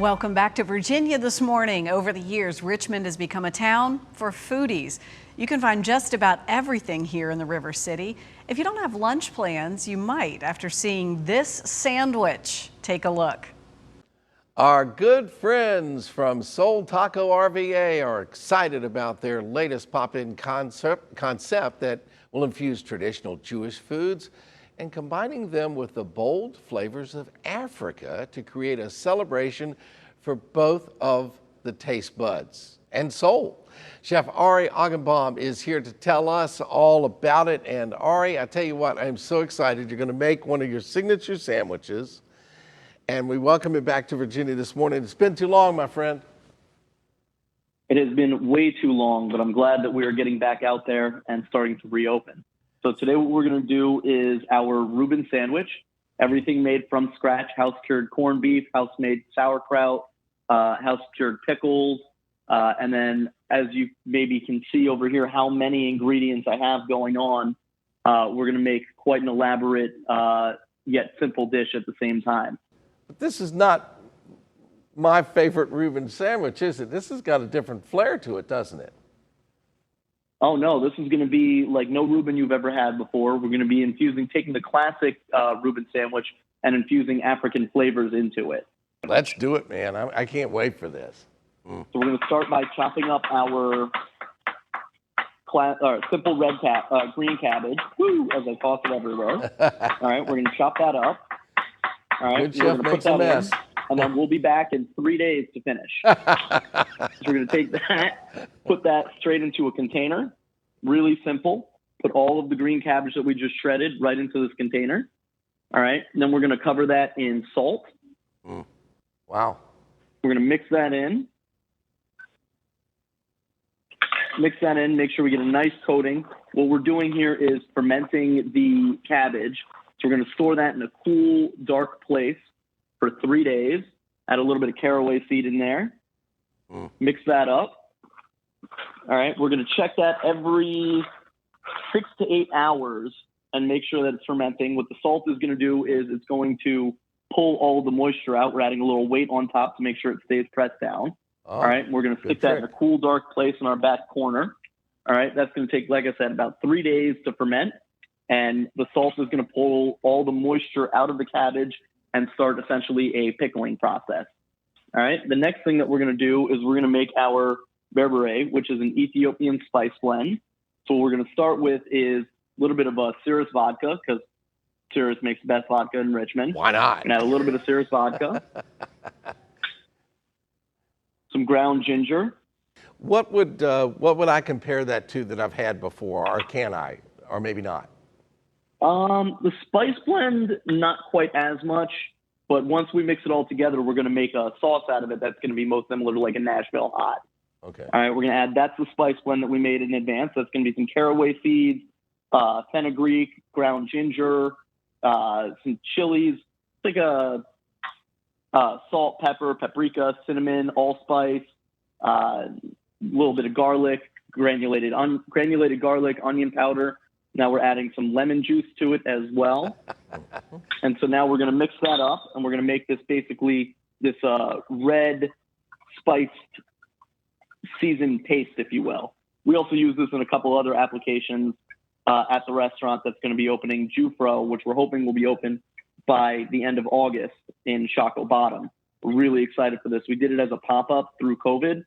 Welcome back to Virginia this morning. Over the years, Richmond has become a town for foodies. You can find just about everything here in the River City. If you don't have lunch plans, you might after seeing this sandwich. Take a look. Our good friends from Soul Taco RVA are excited about their latest pop-in concept that will infuse traditional Jewish foods and combining them with the bold flavors of Africa to create a celebration for both of the taste buds and soul. Chef Ari Augenbaum is here to tell us all about it. And Ari, I tell you what, I'm so excited. You're going to make one of your signature sandwiches. And we welcome you back to Virginia this morning. It's been too long, my friend. It has been way too long, but I'm glad that we are getting back out there and starting to reopen. So today what we're going to do is our Reuben sandwich, everything made from scratch, house-cured corned beef, house-made sauerkraut, house-cured pickles, and then as you maybe can see over here how many ingredients I have going on, we're going to make quite an elaborate yet simple dish at the same time. But this is not my favorite Reuben sandwich, is it? This has got a different flair to it, doesn't it? Oh, no, this is going to be like no Reuben you've ever had before. We're going to be taking the classic Reuben sandwich and infusing African flavors into it. Let's do it, man. I can't wait for this. So we're going to start by chopping up our simple green cabbage, as I toss it everywhere. All right, we're going to chop that up. All right, Good chef makes a mess. And then we'll be back in 3 days to finish. So we're going to take that, put that straight into a container. Really simple. Put all of the green cabbage that we just shredded right into this container. All right. And then we're going to cover that in salt. Wow. We're going to mix that in. Mix that in. Make sure we get a nice coating. What we're doing here is fermenting the cabbage. So we're going to store that in a cool, dark place for 3 days. Add a little bit of caraway seed in there. Mix that up. All right, we're going to check that every 6 to 8 hours and make sure that it's fermenting. What the salt is going to do is it's going to pull all the moisture out. We're adding a little weight on top to make sure it stays pressed down. All right, we're going to stick that in a cool, dark place in our back corner. All right, that's going to take, like I said, about 3 days to ferment. And the salt is going to pull all the moisture out of the cabbage and start essentially a pickling process. All right. The next thing that we're going to do is we're going to make our berbere, which is an Ethiopian spice blend. So what we're going to start with is a little bit of Cirrus vodka, because Cirrus makes the best vodka in Richmond. Why not? And add a little bit of Cirrus vodka. Some ground ginger. What would I compare that to that I've had before, or can I, or maybe not? The spice blend, not quite as much, but once we mix it all together, we're going to make a sauce out of it that's going to be most similar to like a Nashville hot. Okay. All right, we're going to add, that's the spice blend that we made in advance. That's going to be some caraway seeds, fenugreek, ground ginger, some chilies, like a salt, pepper, paprika, cinnamon, allspice, a little bit of garlic, granulated garlic, onion powder. Now we're adding some lemon juice to it as well. And so now we're going to mix that up, and we're going to make this basically this red spiced seasoned paste, if you will. We also use this in a couple other applications at the restaurant that's going to be opening, JewFro, which we're hoping will be open by the end of August in Shockoe Bottom. We're really excited for this. We did it as a pop-up through COVID,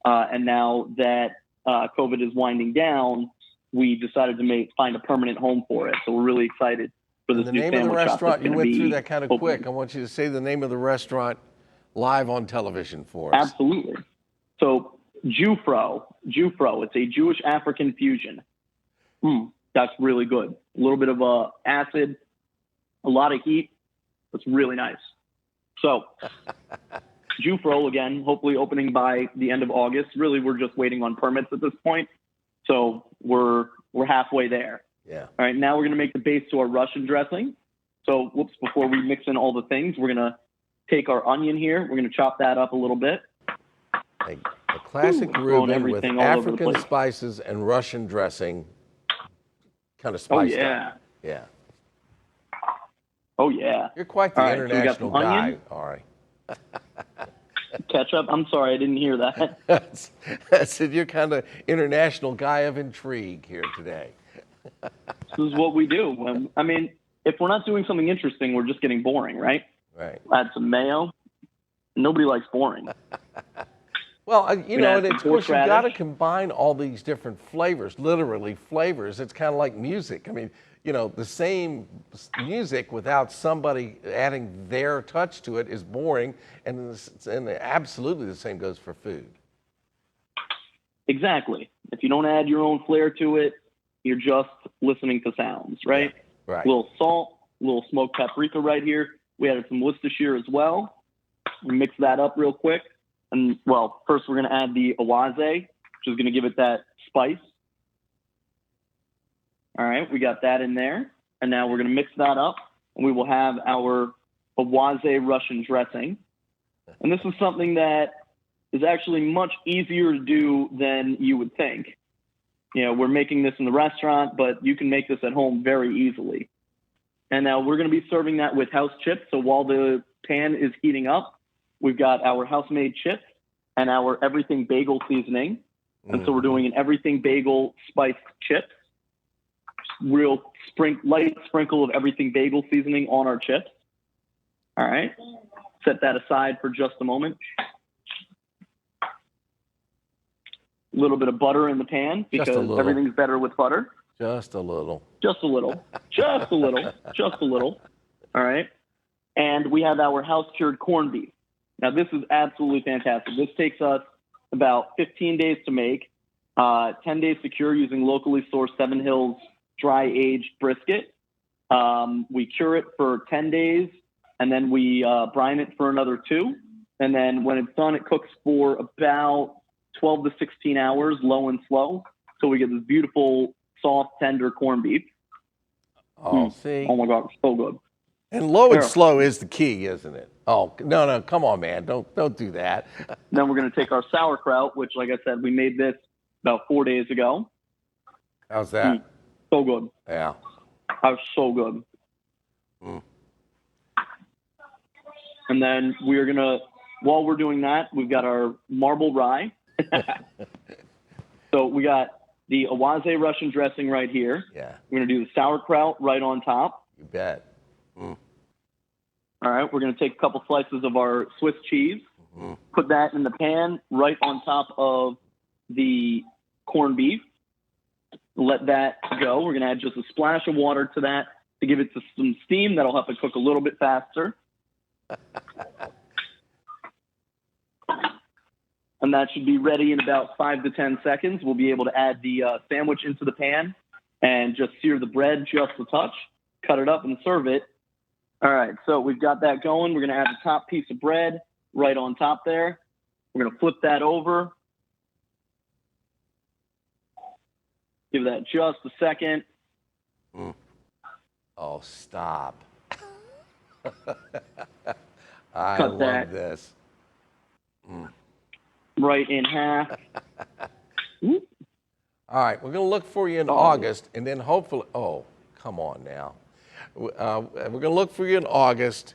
and now that COVID is winding down, we decided to find a permanent home for it. So we're really excited for this new sandwich shop. The name of the restaurant, you went through that kind of open. quick. I want you to say the name of the restaurant live on television for us. Absolutely. So JewFro, it's a Jewish African fusion. That's really good. A little bit of acid, a lot of heat. That's really nice. So JewFro, again, hopefully opening by the end of August. Really, we're just waiting on permits at this point. So we're halfway there. Yeah. All right, now we're going to make the base to our Russian dressing. So, before we mix in all the things, we're going to take our onion here. We're going to chop that up a little bit. A classic Reuben with African spices and Russian dressing, kind of spiced up. Yeah. Oh, yeah. You're quite the international guy, Ari. Ketchup? I'm sorry, I didn't hear that. I said, you're kind of international guy of intrigue here today. This is what we do. I mean, if we're not doing something interesting, we're just getting boring, right? Right. Add some mayo. Nobody likes boring. Well, you know, and of course, you've got to horseradish. combine all these different flavors, literally flavors. It's kind of like music. I mean, you know, the same music without somebody adding their touch to it is boring, and absolutely the same goes for food. Exactly. If you don't add your own flair to it, you're just listening to sounds, right? Yeah, right. A little salt, a little smoked paprika right here. We added some Worcestershire as well. We mix that up real quick. And, well, first we're going to add the awaze, which is going to give it that spice. All right, we got that in there. And now we're going to mix that up, and we will have our awaze Russian dressing. And this is something that is actually much easier to do than you would think. You know, we're making this in the restaurant, but you can make this at home very easily. And now we're going to be serving that with house chips. So while the pan is heating up, we've got our house-made chips and our everything bagel seasoning. And so we're doing an everything bagel spiced chips. Real light sprinkle of everything bagel seasoning on our chips. All right. Set that aside for just a moment. A little bit of butter in the pan because everything's better with butter. Just a little. Just a little. Just a little. Just a little. All right. And we have our house-cured corned beef. Now, this is absolutely fantastic. This takes us about 15 days to make, 10 days to cure using locally sourced Seven Hills dry-aged brisket. We cure it for 10 days, and then we brine it for another 2. And then when it's done, it cooks for about 12 to 16 hours, low and slow. So we get this beautiful, soft, tender corned beef. Oh, see? Oh, my God, it's so good. And low and slow is the key, isn't it? Oh, no, come on, man. Don't do that. Then we're going to take our sauerkraut, which, like I said, we made this about 4 days ago. How's that? So good. Yeah. That was so good. And then we're going to, while we're doing that, we've got our marble rye. So we got the awaze Russian dressing right here. Yeah. We're going to do the sauerkraut right on top. You bet. All right. We're going to take a couple slices of our Swiss cheese, put that in the pan right on top of the corned beef. Let that go. We're going to add just a splash of water to that to give it some steam. That'll help it cook a little bit faster. And that should be ready in about 5 to 10 seconds. We'll be able to add the sandwich into the pan and just sear the bread just a touch, cut it up and serve it. All right, so we've got that going. We're going to add the top piece of bread right on top there. We're going to flip that over. Give that just a second. Oh, stop. I Cut love that this. right in half. All right, we're going to look for you in August, and then hopefully, oh, come on now. We're going to look for you in August.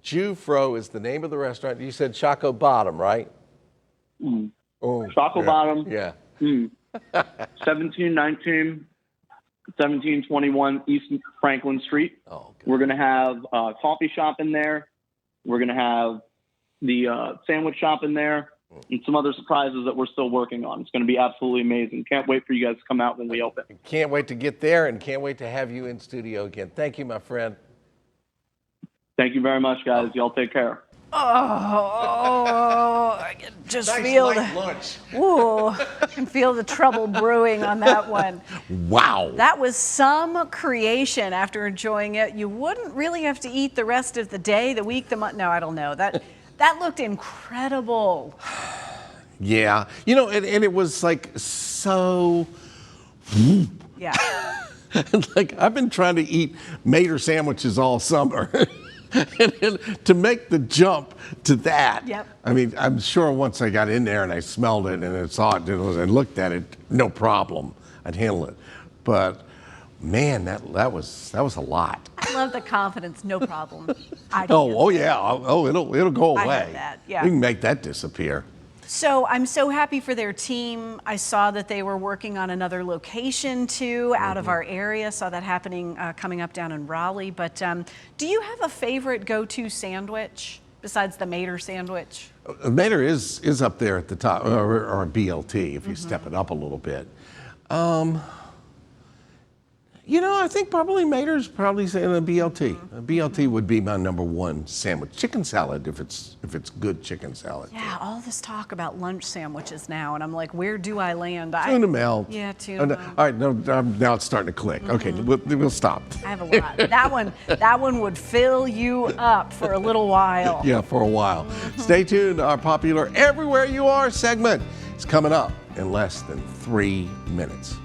JewFro is the name of the restaurant. You said Choco Bottom, right? Oh, Choco Bottom. Yeah. 1719, 1721 East Franklin Street. Oh, We're going to have a coffee shop in there. We're going to have the sandwich shop in there and some other surprises that we're still working on. It's going to be absolutely amazing. Can't wait for you guys to come out when we open. Can't wait to get there and can't wait to have you in studio again. Thank you, my friend. Thank you very much, guys. Y'all take care. Oh, I can just feel lunch. Ooh, I can feel the trouble brewing on that one. Wow. That was some creation. After enjoying it, you wouldn't really have to eat the rest of the day, the week, the month. No, I don't know. That looked incredible. Yeah. You know, and it was like so. Yeah. Like I've been trying to eat Mater sandwiches all summer. And to make the jump to that, Yep. I mean, I'm sure once I got in there and I smelled it and I saw it and looked at it, no problem, I'd handle it. But Man, that was a lot. I love the confidence, no problem. Oh yeah. Oh, it'll go I away. have that, yeah. We can make that disappear. So I'm so happy for their team. I saw that they were working on another location too, out of our area. Saw that happening coming up down in Raleigh. But do you have a favorite go-to sandwich besides the Mater sandwich? Mater is up there at the top, or BLT if you step it up a little bit. You know, I think probably Mater's probably saying a BLT. A BLT would be my #1 sandwich. Chicken salad, if it's good chicken salad. Yeah, all this talk about lunch sandwiches now, and I'm like, where do I land? Tuna melt. Yeah, tuna melt. All right, no, now it's starting to click. Okay, we'll stop. I have a lot. That one would fill you up for a little while. Yeah, for a while. Stay tuned. Our popular Everywhere You Are segment is coming up in less than 3 minutes.